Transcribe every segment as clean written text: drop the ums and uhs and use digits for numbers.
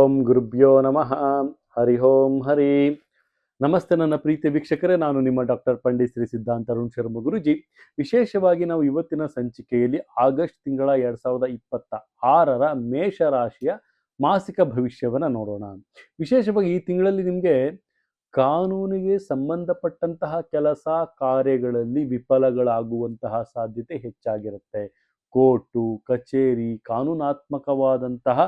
ಓಂ ಗುರುಭ್ಯೋ ನಮಃ. ಹರಿ ಓಂ ಹರಿ. ನಮಸ್ತೆ ನನ್ನ ಪ್ರೀತಿಯ ವೀಕ್ಷಕರೇ, ನಾನು ನಿಮ್ಮ ಡಾಕ್ಟರ್ ಪಂಡಿತ್ ಶ್ರೀ ಸಿದ್ಧಾಂತ ಅರುಣ್ ಶರ್ಮ ಗುರುಜಿ. ವಿಶೇಷವಾಗಿ ನಾವು ಇವತ್ತಿನ ಸಂಚಿಕೆಯಲ್ಲಿ ಆಗಸ್ಟ್ ತಿಂಗಳ 2026ರ ಮೇಷರಾಶಿಯ ಮಾಸಿಕ ಭವಿಷ್ಯವನ್ನು ನೋಡೋಣ. ವಿಶೇಷವಾಗಿ ಈ ತಿಂಗಳಲ್ಲಿ ನಿಮಗೆ ಕಾನೂನಿಗೆ ಸಂಬಂಧಪಟ್ಟಂತಹ ಕೆಲಸ ಕಾರ್ಯಗಳಲ್ಲಿ ವಿಫಲಗಳಾಗುವಂತಹ ಸಾಧ್ಯತೆ ಹೆಚ್ಚಾಗಿರುತ್ತೆ. ಕೋರ್ಟು ಕಚೇರಿ ಕಾನೂನಾತ್ಮಕವಾದಂತಹ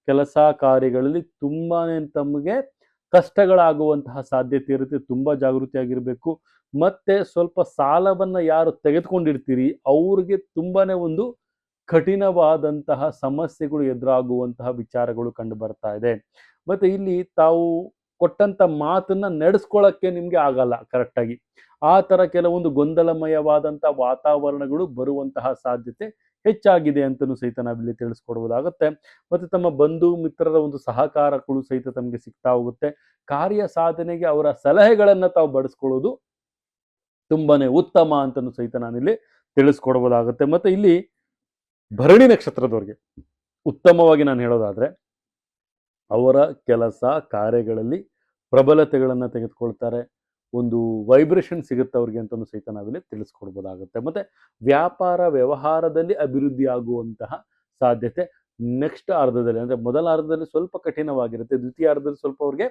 ಕೆಲಸ ಕಾರ್ಯಗಳಲ್ಲಿ ತುಂಬಾನೇ ತಮಗೆ ಕಷ್ಟಗಳಾಗುವಂತಹ ಸಾಧ್ಯತೆ ಇರುತ್ತೆ. ತುಂಬ ಜಾಗೃತಿಯಾಗಿರಬೇಕು. ಮತ್ತೆ ಸ್ವಲ್ಪ ಸಾಲವನ್ನು ಯಾರು ತೆಗೆದುಕೊಂಡಿರ್ತೀರಿ ಅವ್ರಿಗೆ ತುಂಬಾನೇ ಒಂದು ಕಠಿಣವಾದಂತಹ ಸಮಸ್ಯೆಗಳು ಎದುರಾಗುವಂತಹ ವಿಚಾರಗಳು ಕಂಡು ಬರ್ತಾ ಇದೆ. ಮತ್ತೆ ಇಲ್ಲಿ ತಾವು ಕೊಟ್ಟಂತ ಮಾತನ್ನ ನಡೆಸ್ಕೊಳ್ಳೋಕ್ಕೆ ನಿಮ್ಗೆ ಆಗಲ್ಲ ಕರೆಕ್ಟಾಗಿ. ಆ ಥರ ಕೆಲವೊಂದು ಗೊಂದಲಮಯವಾದಂಥ ವಾತಾವರಣಗಳು ಬರುವಂತಹ ಸಾಧ್ಯತೆ ಹೆಚ್ಚಾಗಿದೆ ಅಂತಲೂ ಸಹಿತ ನಾವಿಲ್ಲಿ ತಿಳಿಸ್ಕೊಡ್ಬೋದಾಗುತ್ತೆ. ಮತ್ತು ತಮ್ಮ ಬಂಧು ಮಿತ್ರರ ಒಂದು ಸಹಕಾರಗಳು ಸಹಿತ ತಮಗೆ ಸಿಗ್ತಾ ಹೋಗುತ್ತೆ. ಕಾರ್ಯ ಸಾಧನೆಗೆ ಅವರ ಸಲಹೆಗಳನ್ನು ತಾವು ಬಳಸ್ಕೊಳ್ಳೋದು ತುಂಬಾನೇ ಉತ್ತಮ ಅಂತಲೂ ಸಹಿತ ನಾನಿಲ್ಲಿ ತಿಳಿಸ್ಕೊಡ್ಬೋದಾಗುತ್ತೆ. ಮತ್ತೆ ಇಲ್ಲಿ ಭರಣಿ ನಕ್ಷತ್ರದವ್ರಿಗೆ ಉತ್ತಮವಾಗಿ ನಾನು ಹೇಳೋದಾದ್ರೆ, ಅವರ ಕೆಲಸ ಕಾರ್ಯಗಳಲ್ಲಿ ಪ್ರಬಲತೆಗಳನ್ನು ತೆಗೆದುಕೊಳ್ತಾರೆ. ಒಂದು ವೈಬ್ರೇಷನ್ ಸಿಗುತ್ತೆ ಅವ್ರಿಗೆ ಅಂತಲೂ ಸಹಿತ ನಾವಿಲ್ಲಿ ತಿಳಿಸ್ಕೊಡ್ಬೋದಾಗುತ್ತೆ. ಮತ್ತೆ ವ್ಯಾಪಾರ ವ್ಯವಹಾರದಲ್ಲಿ ಅಭಿವೃದ್ಧಿ ಆಗುವಂತಹ ಸಾಧ್ಯತೆ ನೆಕ್ಸ್ಟ್ ಅರ್ಧದಲ್ಲಿ, ಅಂದರೆ ಮೊದಲ ಅರ್ಧದಲ್ಲಿ ಸ್ವಲ್ಪ ಕಠಿಣವಾಗಿರುತ್ತೆ, ದ್ವಿತೀಯ ಅರ್ಧದಲ್ಲಿ ಸ್ವಲ್ಪ ಅವ್ರಿಗೆ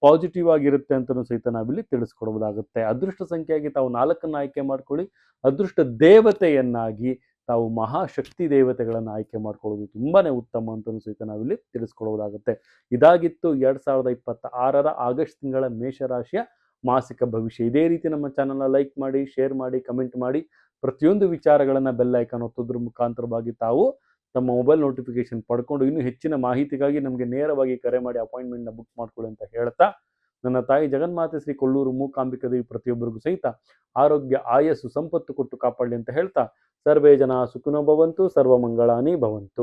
ಪಾಸಿಟಿವ್ ಆಗಿರುತ್ತೆ ಅಂತಲೂ ಸಹಿತ ನಾವಿಲ್ಲಿ ತಿಳಿಸ್ಕೊಡ್ಬೋದಾಗುತ್ತೆ. ಅದೃಷ್ಟ ಸಂಖ್ಯೆಯಾಗಿ ತಾವು 4 ಆಯ್ಕೆ ಮಾಡ್ಕೊಳ್ಳಿ. ಅದೃಷ್ಟ ದೇವತೆಯನ್ನಾಗಿ ತಾವು ಮಹಾಶಕ್ತಿ ದೇವತೆಗಳನ್ನು ಆಯ್ಕೆ ಮಾಡ್ಕೊಳ್ಳೋದು ತುಂಬಾನೇ ಉತ್ತಮ ಅಂತಲೂ ಸಹಿತ ನಾವಿಲ್ಲಿ ತಿಳಿಸ್ಕೊಡೋದಾಗುತ್ತೆ. ಇದಾಗಿತ್ತು 2026ರ ಆಗಸ್ಟ್ ತಿಂಗಳ ಮೇಷರಾಶಿಯ ಮಾಸಿಕ ಭವಿಷ್ಯ. ಇದೇ ರೀತಿ ನಮ್ಮ ಚಾನಲ್ನ ಲೈಕ್ ಮಾಡಿ, ಶೇರ್ ಮಾಡಿ, ಕಮೆಂಟ್ ಮಾಡಿ. ಪ್ರತಿಯೊಂದು ವಿಚಾರಗಳನ್ನು ಬೆಲ್ ಐಕಾನ್ ಒತ್ತೋದ್ರ ಮುಖಾಂತರವಾಗಿ ತಾವು ತಮ್ಮ ಮೊಬೈಲ್ ನೋಟಿಫಿಕೇಶನ್ ಪಡ್ಕೊಂಡು ಇನ್ನೂ ಹೆಚ್ಚಿನ ಮಾಹಿತಿಗಾಗಿ ನಮಗೆ ನೇರವಾಗಿ ಕರೆ ಮಾಡಿ ಅಪಾಯಿಂಟ್ಮೆಂಟ್ನ ಬುಕ್ ಮಾಡ್ಕೊಳ್ಳಿ ಅಂತ ಹೇಳ್ತಾ, ನನ್ನ ತಾಯಿ ಜಗನ್ಮಾತೆ ಶ್ರೀ ಕೊಲ್ಲೂರು ಮೂಕಾಂಬಿಕಾ ದೇವಿ ಪ್ರತಿಯೊಬ್ಬರಿಗೂ ಸಹಿತ ಆರೋಗ್ಯ ಆಯಸ್ಸು ಸಂಪತ್ತು ಕೊಟ್ಟು ಕಾಪಾಡಲಿ ಅಂತ ಹೇಳ್ತಾ, ಸರ್ವೇ ಜನ ಸುಖಿನೋ ಭವಂತು, ಸರ್ವಮಂಗಳಾನಿ ಭವಂತು.